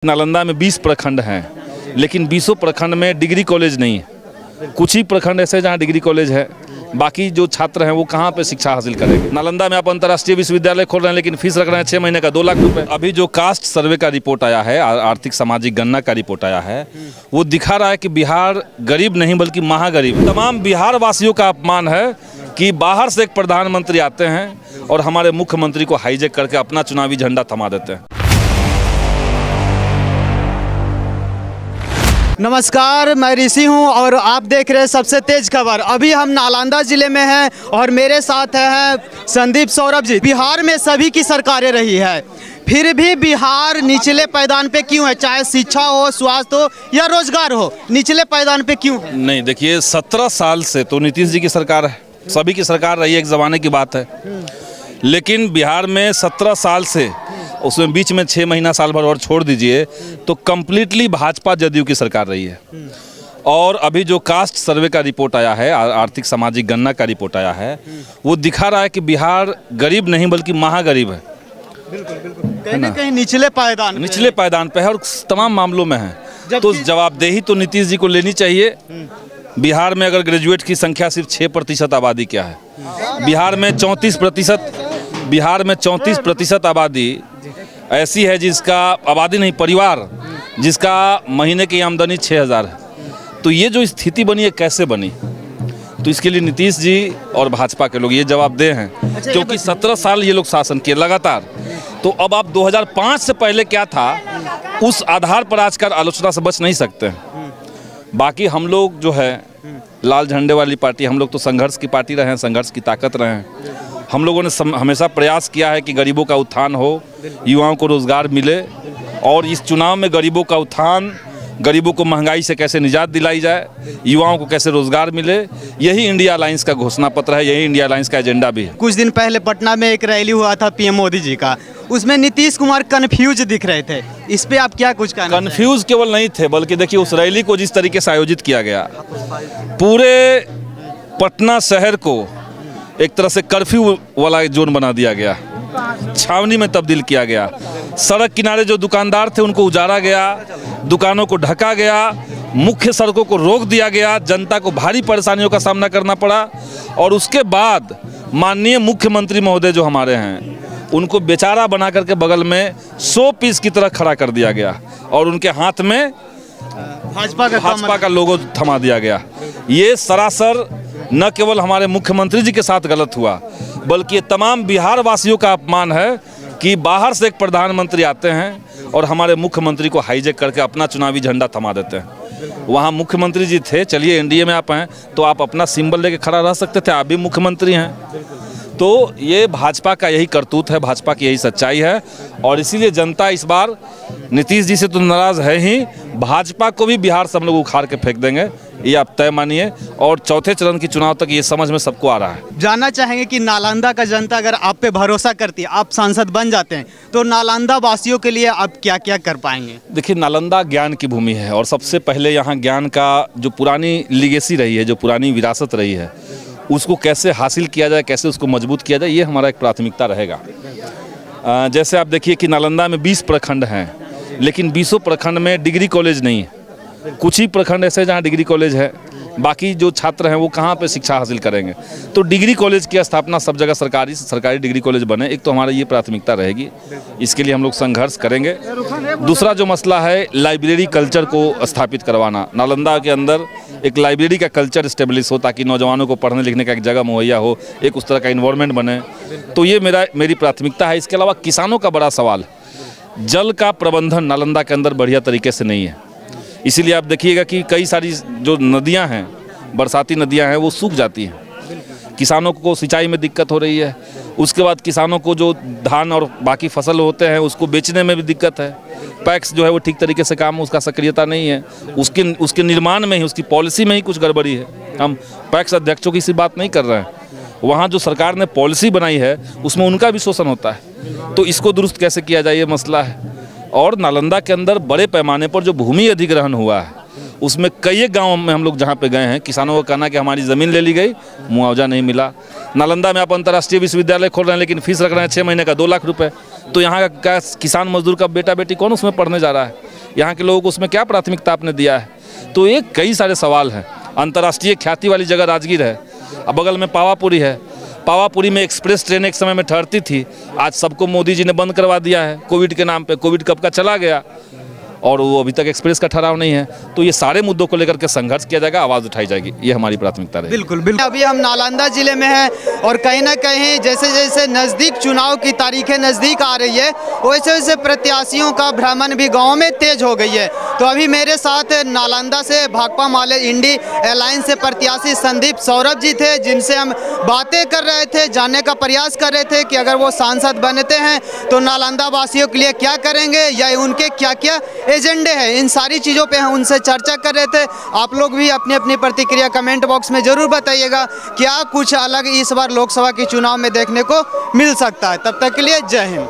नालंदा में 20 प्रखंड हैं, लेकिन 20 प्रखंड में डिग्री कॉलेज नहीं है। कुछ ही प्रखंड ऐसे जहाँ डिग्री कॉलेज है, बाकी जो छात्र हैं वो कहाँ पे शिक्षा हासिल करेंगे। नालंदा में आप अंतर्राष्ट्रीय विश्वविद्यालय खोल रहे हैं, लेकिन फीस रख रहे हैं 6 महीने का 2 लाख रुपए। अभी जो कास्ट सर्वे का रिपोर्ट आया है, आर्थिक सामाजिक गणना का रिपोर्ट आया है, वो दिखा रहा है कि बिहार गरीब नहीं बल्कि महागरीब। तमाम बिहार वासियों का अपमान है कि बाहर से एक प्रधानमंत्री आते हैं और हमारे मुख्यमंत्री को हाईजैक करके अपना चुनावी झंडा थमा देते हैं। नमस्कार, मैं ऋषि हूं और आप देख रहे हैं सबसे तेज खबर। अभी हम नालंदा जिले में हैं और मेरे साथ हैं संदीप सौरभ जी। बिहार में सभी की सरकारें रही है, फिर भी बिहार निचले पायदान पे क्यों है? चाहे शिक्षा हो, स्वास्थ्य हो या रोजगार हो, निचले पायदान पे क्यों है? नहीं, देखिए 17 साल से तो नीतीश जी की सरकार है, सभी की सरकार रही है, एक ज़माने की बात है। लेकिन बिहार में 17 साल से, उसमें बीच में 6 महीना साल भर और छोड़ दीजिए, तो कम्प्लीटली भाजपा जदयू की सरकार रही है। और अभी जो कास्ट सर्वे का रिपोर्ट आया है, आर्थिक सामाजिक गणना का रिपोर्ट आया है, वो दिखा रहा है कि बिहार गरीब नहीं बल्कि महागरीब है। कहीं ना कहीं निचले पायदान पे है और तमाम मामलों में है। तो जवाबदेही तो नीतीश जी को लेनी चाहिए। बिहार में अगर ग्रेजुएट की संख्या सिर्फ 6% आबादी क्या है, बिहार में 34% आबादी ऐसी है जिसका, आबादी नहीं परिवार, जिसका महीने की आमदनी 6,000 है। तो ये जो स्थिति बनी है कैसे बनी? तो इसके लिए नीतीश जी और भाजपा के लोग ये जवाबदेह हैं, क्योंकि 17 साल ये लोग शासन किए लगातार। तो अब आप 2005 से पहले क्या था, उस आधार पर आज का आलोचना से बच नहीं सकते। बाकी हम लोग जो है लाल झंडे वाली पार्टी, हम लोग तो संघर्ष की पार्टी रहे हैं, संघर्ष की ताकत रहे हैं। हम लोगों ने हमेशा प्रयास किया है कि गरीबों का उत्थान हो, युवाओं को रोज़गार मिले, और इस चुनाव में गरीबों का उत्थान, गरीबों को महंगाई से कैसे निजात दिलाई जाए, युवाओं को कैसे रोज़गार मिले, यही इंडिया अलायंस का घोषणा पत्र है, यही इंडिया अलायंस का एजेंडा भी है। कुछ दिन पहले पटना में एक रैली हुआ था पीएम मोदी जी का, उसमें नीतीश कुमार कन्फ्यूज दिख रहे थे। इस पे आप क्या कुछ कहना? कन्फ्यूज केवल नहीं थे, बल्कि देखिए उस रैली को जिस तरीके से आयोजित किया गया, पूरे पटना शहर को एक तरह से कर्फ्यू वाला जोन बना दिया गया, छावनी में तब्दील किया गया। सड़क किनारे जो दुकानदार थे उनको उजाड़ा गया, दुकानों को ढका गया, मुख्य सड़कों को रोक दिया गया, जनता को भारी परेशानियों का सामना करना पड़ा। और उसके बाद माननीय मुख्यमंत्री महोदय जो हमारे हैं, उनको बेचारा बना करके बगल में 100 पीस की तरह खड़ा कर दिया गया और उनके हाथ में भाजपा का लोगो थमा दिया गया। ये सरासर न केवल हमारे मुख्यमंत्री जी के साथ गलत हुआ, बल्कि ये तमाम बिहार वासियों का अपमान है कि बाहर से एक प्रधानमंत्री आते हैं और हमारे मुख्यमंत्री को हाईजैक करके अपना चुनावी झंडा थमा देते हैं। वहाँ मुख्यमंत्री जी थे, चलिए एनडीए में आप हैं तो आप अपना सिंबल लेके खड़ा रह सकते थे, आप भी मुख्यमंत्री हैं। तो ये भाजपा का यही करतूत है, भाजपा की यही सच्चाई है, और इसीलिए जनता इस बार नीतीश जी से तो नाराज़ है ही, भाजपा को भी बिहार से हम लोग उखाड़ के फेंक देंगे, ये आप तय मानिए। और चौथे चरण की चुनाव तक ये समझ में सबको आ रहा है। जानना चाहेंगे कि नालंदा का जनता अगर आप पे भरोसा करती है, आप सांसद बन जाते हैं, तो नालंदा वासियों के लिए आप क्या क्या कर पाएंगे? देखिए, नालंदा ज्ञान की भूमि है, और सबसे पहले यहाँ ज्ञान का जो पुरानी लीगेसी रही है, जो पुरानी विरासत रही है, उसको कैसे हासिल किया जाए, कैसे उसको मजबूत किया जाए, ये हमारा एक प्राथमिकता रहेगा। जैसे आप देखिए कि नालंदा में 20 प्रखंड हैं, लेकिन 20 प्रखंड में डिग्री कॉलेज नहीं है। कुछ ही प्रखंड ऐसे जहाँ डिग्री कॉलेज है, बाकी जो छात्र हैं वो कहाँ पे शिक्षा हासिल करेंगे। तो डिग्री कॉलेज की स्थापना सब जगह सरकारी डिग्री कॉलेज बने, एक तो हमारी ये प्राथमिकता रहेगी, इसके लिए हम लोग संघर्ष करेंगे। दूसरा जो मसला है, लाइब्रेरी कल्चर को स्थापित करवाना। नालंदा के अंदर एक लाइब्रेरी का कल्चर इस्टेब्लिश हो, ताकि नौजवानों को पढ़ने लिखने का एक जगह मुहैया हो, एक उस तरह का इन्वायरमेंट बने। तो ये मेरी प्राथमिकता है। इसके अलावा किसानों का बड़ा सवाल, जल का प्रबंधन नालंदा के अंदर बढ़िया तरीके से नहीं है। इसीलिए आप देखिएगा कि कई सारी जो नदियां हैं, बरसाती नदियां हैं, वो सूख जाती हैं। किसानों को सिंचाई में दिक्कत हो रही है। उसके बाद किसानों को जो धान और बाकी फसल होते हैं उसको बेचने में भी दिक्कत है। पैक्स जो है वो ठीक तरीके से काम, उसका सक्रियता नहीं है, उसके निर्माण में ही, उसकी पॉलिसी में ही कुछ गड़बड़ी है। हम पैक्स अध्यक्षों की सी बात नहीं कर रहे हैं, वहाँ जो सरकार ने पॉलिसी बनाई है उसमें उनका भी शोषण होता है। तो इसको दुरुस्त कैसे किया जाए, ये मसला है। और नालंदा के अंदर बड़े पैमाने पर जो भूमि अधिग्रहण हुआ है, उसमें कई गांव में हम लोग जहाँ पे गए हैं, किसानों का कहना है कि हमारी ज़मीन ले ली गई, मुआवजा नहीं मिला। नालंदा में आप अंतर्राष्ट्रीय विश्वविद्यालय खोल रहे हैं, लेकिन फीस रख रहे हैं 6 महीने का 2 लाख रुपए। तो यहाँ का किसान मजदूर का बेटा बेटी कौन उसमें पढ़ने जा रहा है? यहाँ के लोगों को उसमें क्या प्राथमिकता आपने दिया है? तो ये कई सारे सवाल हैं। अंतर्राष्ट्रीय ख्याति वाली जगह राजगीर है, अब बगल में पावापुरी है। पावापुरी में एक्सप्रेस ट्रेन एक समय में ठहरती थी, आज सबको मोदी जी ने बंद करवा दिया है कोविड के नाम पे। कोविड कब का चला गया और वो अभी तक एक्सप्रेस का ठहराव नहीं है। तो ये सारे मुद्दों को लेकर के संघर्ष किया जाएगा, आवाज़ उठाई जाएगी, ये हमारी प्राथमिकता रहेगी। बिल्कुल बिल्कुल। अभी हम नालंदा जिले में हैं और कहीं ना कहीं जैसे जैसे नज़दीक चुनाव की तारीखें नज़दीक आ रही है वैसे वैसे प्रत्याशियों का भ्रमण भी गाँव में तेज हो गई है। तो अभी मेरे साथ नालंदा से भाकपा माले इंडी अलायंस से प्रत्याशी संदीप सौरभ जी थे, जिनसे हम बातें कर रहे थे, जानने का प्रयास कर रहे थे कि अगर वो सांसद बनते हैं तो नालंदा वासियों के लिए क्या करेंगे या उनके क्या क्या एजेंडे हैं। इन सारी चीज़ों पे हम उनसे चर्चा कर रहे थे। आप लोग भी अपनी अपनी प्रतिक्रिया कमेंट बॉक्स में ज़रूर बताइएगा क्या कुछ अलग इस बार लोकसभा के चुनाव में देखने को मिल सकता है। तब तक के लिए जय हिंद।